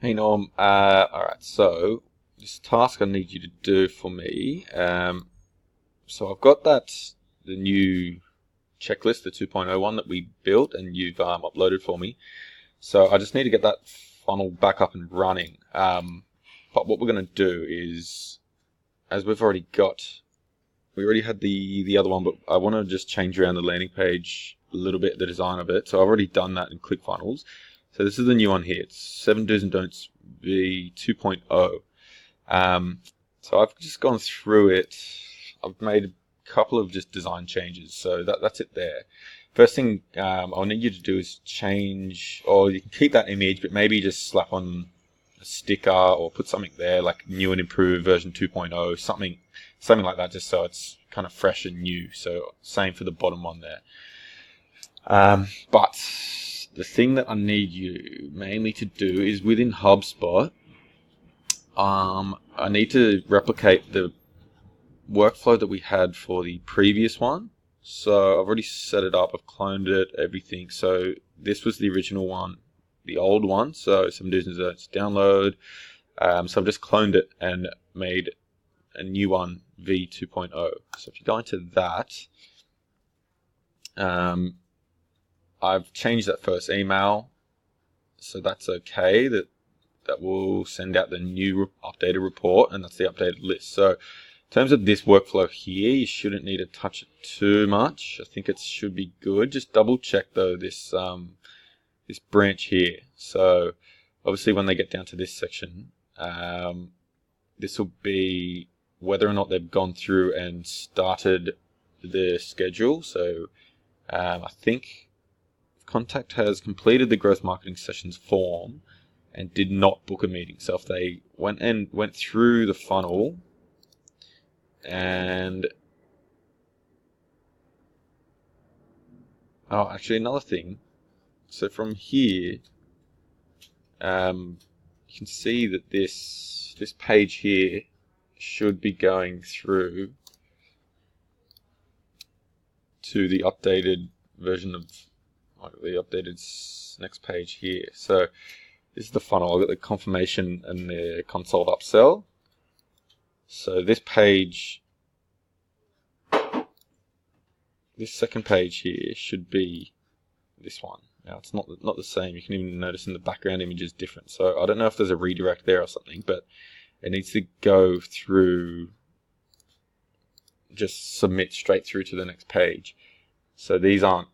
Hey Norm, alright, so this task I need you to do for me. So I've got the new checklist, the 2.0 one that we built and you've uploaded for me. So I just need to get that funnel back up and running. But what we're going to do is, as we already had the other one, but I want to just change around the landing page a little bit, the design of it. So I've already done that in ClickFunnels. So this is the new one here. It's 7 Do's and Don'ts v 2.0. So I've just gone through it. I've made a couple of just design changes. So that's it there. First thing I'll need you to do is change, or you can keep that image, but maybe just slap on a sticker or put something there like new and improved version 2.0, something like that, just so it's kind of fresh and new. So same for the bottom one there. But the thing that I need you mainly to do is within HubSpot, I need to replicate the workflow that we had for the previous one. So I've already set it up, I've cloned it, everything. So this was the original one, the old one. So 7 Do's and Don'ts download. So I've just cloned it and made a new one, v2.0. So if you go into that, I've changed that first email, so that's okay. That will send out the new updated report, and that's the updated list. So in terms of this workflow here, you shouldn't need to touch it too much. I think it should be good. Just double check though this this branch here. So obviously when they get down to this section, this will be whether or not they've gone through and started the schedule. So I think contact has completed the growth marketing sessions form and did not book a meeting. So if they went through the funnel and actually another thing. So from here, you can see that this page here should be going through to the updated version of the updated next page here. So this is the funnel. I've got the confirmation and the consult upsell. So this page, this second page here should be this one. Now it's not the same. You can even notice in the background image is different. So I don't know if there's a redirect there or something, but it needs to go through, just submit straight through to the next page. So these aren't,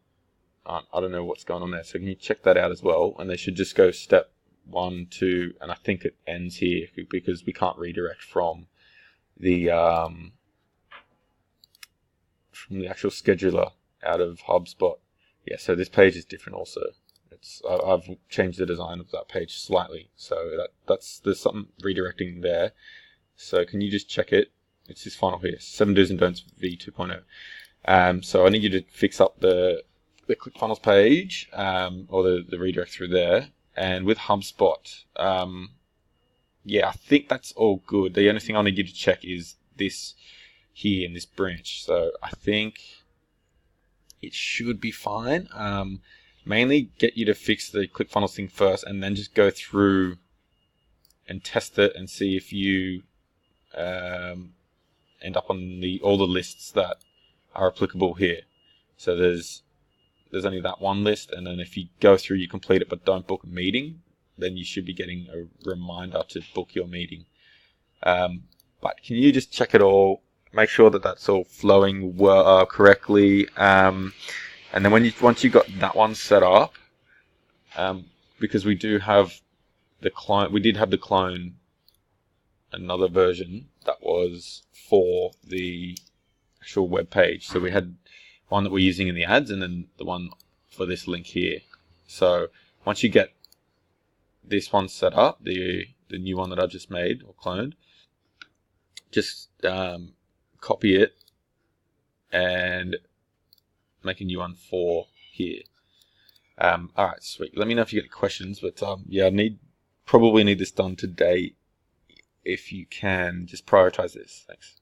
I don't know what's going on there. So can you check that out as well? And they should just go step 1, 2, and I think it ends here because we can't redirect from the actual scheduler out of HubSpot. Yeah, so this page is different also. I've changed the design of that page slightly, so there's something redirecting there. So can you just check it? It's this funnel here, 7 Do's and Don'ts v2.0. So I need you to fix up the ClickFunnels page, or the redirect through there. And with HubSpot, yeah, I think that's all good. The only thing I need you to check is this here in this branch. So I think it should be fine. Mainly get you to fix the ClickFunnels thing first, and then just go through and test it and see if you end up on all the lists that are applicable here. So there's only that one list, and then if you go through, you complete it but don't book a meeting, then you should be getting a reminder to book your meeting. But can you just check it all, make sure that that's all flowing correctly, and then once you got that one set up, because we do have the clone, another version that was for the actual web page. So we had one that we're using in the ads, and then the one for this link here. So once you get this one set up, the new one that I've just made or cloned, just copy it and make a new one for here. Alright, sweet. Let me know if you get questions, but yeah, probably need this done today if you can. Just prioritize this. Thanks.